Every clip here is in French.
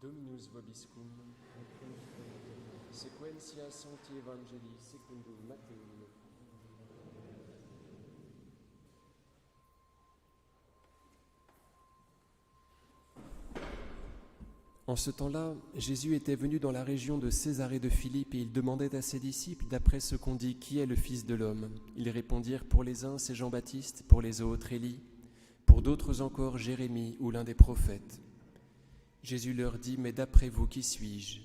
Dominus vobiscum, sequentia Sancti Evangelii secundum Mattheum. En ce temps-là, Jésus était venu dans la région de Césarée de Philippe et il demandait à ses disciples, d'après ce qu'on dit, qui est le Fils de l'homme. Ils répondirent, pour les uns, c'est Jean-Baptiste, pour les autres, Élie, pour d'autres encore, Jérémie ou l'un des prophètes. Jésus leur dit, mais d'après vous, qui suis-je ?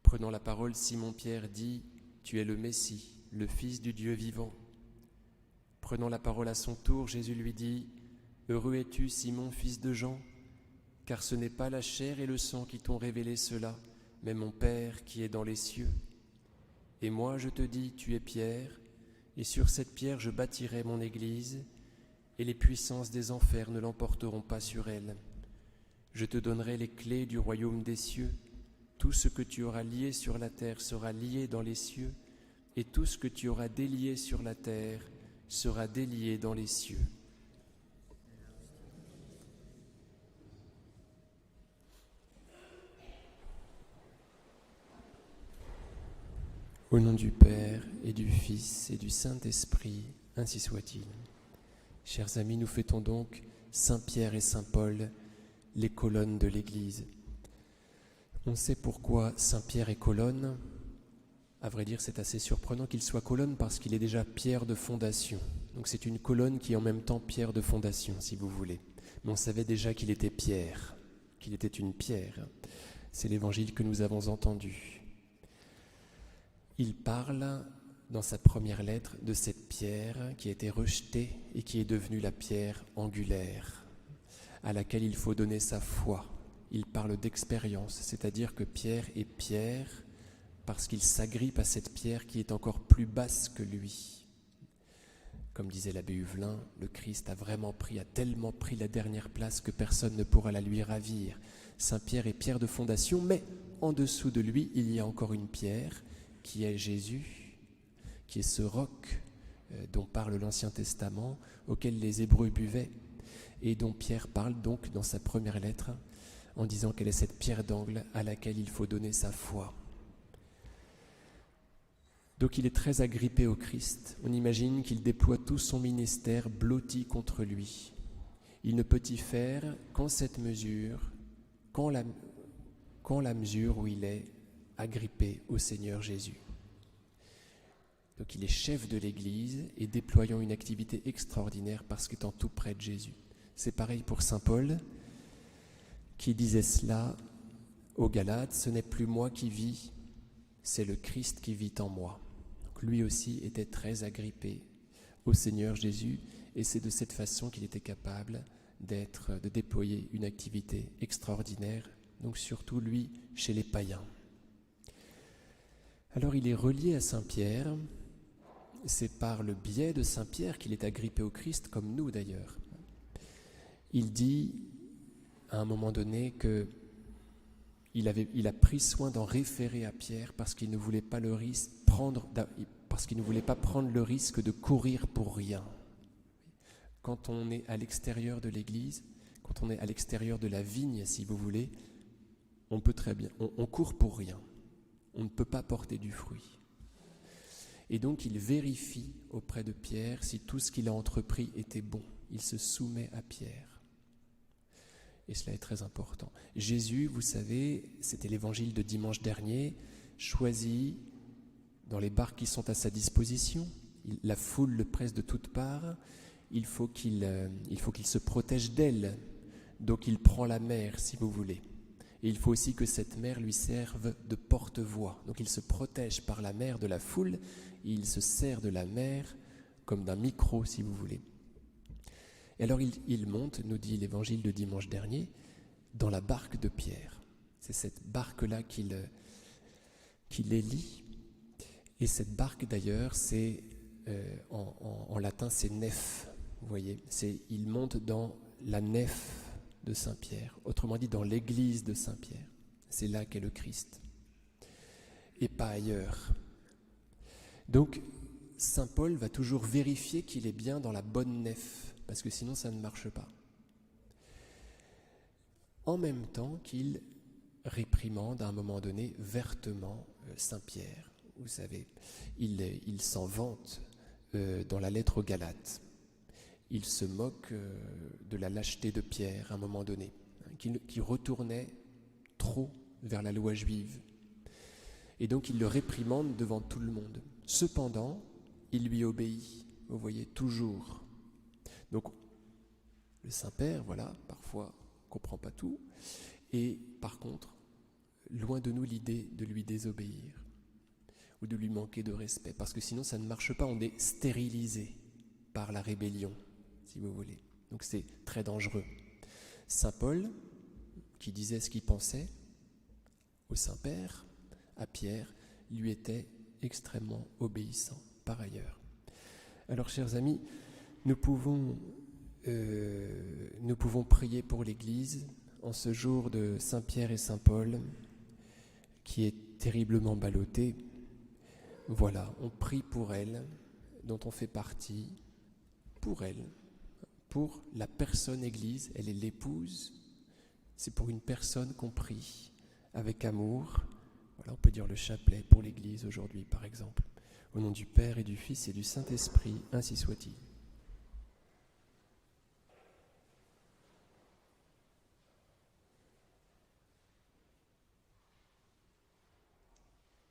Prenant la parole, Simon-Pierre dit, tu es le Messie, le Fils du Dieu vivant. Prenant la parole à son tour, Jésus lui dit, heureux es-tu, Simon, fils de Jean, car ce n'est pas la chair et le sang qui t'ont révélé cela, mais mon Père qui est dans les cieux. Et moi, je te dis, tu es Pierre, et sur cette pierre je bâtirai mon Église, et les puissances des enfers ne l'emporteront pas sur elle. Je te donnerai les clés du royaume des cieux. Tout ce que tu auras lié sur la terre sera lié dans les cieux, et tout ce que tu auras délié sur la terre sera délié dans les cieux. Au nom du Père et du Fils et du Saint-Esprit, ainsi soit-il. Chers amis, nous fêtons donc Saint Pierre et Saint Paul, les colonnes de l'Église. On sait pourquoi Saint Pierre est colonne. À vrai dire, c'est assez surprenant qu'il soit colonne parce qu'il est déjà pierre de fondation. Donc c'est une colonne qui est en même temps pierre de fondation, si vous voulez. Mais on savait déjà qu'il était pierre, qu'il était une pierre. C'est l'évangile que nous avons entendu. Il parle dans sa première lettre de cette pierre qui a été rejetée et qui est devenue la pierre angulaire, à laquelle il faut donner sa foi. Il parle d'expérience, c'est-à-dire que Pierre est pierre parce qu'il s'agrippe à cette pierre qui est encore plus basse que lui. Comme disait l'abbé Huvelin, le Christ a tellement pris la dernière place que personne ne pourra la lui ravir. Saint Pierre est pierre de fondation, mais en dessous de lui, il y a encore une pierre qui est Jésus, qui est ce roc dont parle l'Ancien Testament, auquel les Hébreux buvaient, et dont Pierre parle donc dans sa première lettre, en disant qu'elle est cette pierre d'angle à laquelle il faut donner sa foi. Donc il est très agrippé au Christ. On imagine qu'il déploie tout son ministère blotti contre lui. Il ne peut y faire qu'en cette mesure, qu'en la mesure où il est agrippé au Seigneur Jésus. Donc il est chef de l'Église et déployant une activité extraordinaire parce qu'étant tout près de Jésus. C'est pareil pour saint Paul qui disait cela aux Galates, ce n'est plus moi qui vis, c'est le Christ qui vit en moi. Donc lui aussi était très agrippé au Seigneur Jésus et c'est de cette façon qu'il était capable de déployer une activité extraordinaire, donc surtout lui chez les païens. Alors il est relié à Saint Pierre, c'est par le biais de Saint Pierre qu'il est agrippé au Christ, comme nous d'ailleurs. Il dit à un moment donné qu'il a pris soin d'en référer à Pierre parce qu'il ne voulait pas prendre le risque de courir pour rien. Quand on est à l'extérieur de l'Église, quand on est à l'extérieur de la vigne, si vous voulez, on peut très bien, on court pour rien. On ne peut pas porter du fruit. Et donc il vérifie auprès de Pierre si tout ce qu'il a entrepris était bon. Il se soumet à Pierre. Et cela est très important. Jésus, vous savez, c'était l'évangile de dimanche dernier, choisit dans les barques qui sont à sa disposition. La foule le presse de toutes parts. Il faut qu'il se protège d'elle. Donc il prend la mer, si vous voulez. Et il faut aussi que cette mer lui serve de porte-voix. Donc il se protège par la mer de la foule, et il se sert de la mer comme d'un micro, si vous voulez. Et alors il monte, nous dit l'évangile de dimanche dernier, dans la barque de Pierre. C'est cette barque-là qu'il élit. Et cette barque d'ailleurs, c'est en latin, c'est nef. Vous voyez, il monte dans la nef de Saint-Pierre, autrement dit dans l'église de Saint-Pierre. C'est là qu'est le Christ, et pas ailleurs. Donc, saint Paul va toujours vérifier qu'il est bien dans la bonne nef, parce que sinon ça ne marche pas. En même temps qu'il réprimande à un moment donné vertement Saint Pierre. Vous savez, il s'en vante dans la lettre aux Galates. Il se moque de la lâcheté de Pierre à un moment donné, qui retournait trop vers la loi juive. Et donc il le réprimande devant tout le monde. Cependant, il lui obéit, vous voyez, toujours. Donc le Saint-Père, voilà, parfois on ne comprend pas tout. Et par contre, loin de nous l'idée de lui désobéir ou de lui manquer de respect, parce que sinon ça ne marche pas, on est stérilisé par la rébellion, si vous voulez. Donc c'est très dangereux. Saint Paul, qui disait ce qu'il pensait au Saint-Père, à Pierre, lui était extrêmement obéissant par ailleurs. Alors chers amis, nous pouvons prier pour l'Église en ce jour de Saint Pierre et Saint Paul, qui est terriblement ballottée. Voilà, on prie pour elle, dont on fait partie, pour elle, pour la personne Église, elle est l'épouse, c'est pour une personne qu'on prie avec amour. Voilà, on peut dire le chapelet pour l'Église aujourd'hui, par exemple. Au nom du Père et du Fils et du Saint-Esprit, ainsi soit-il.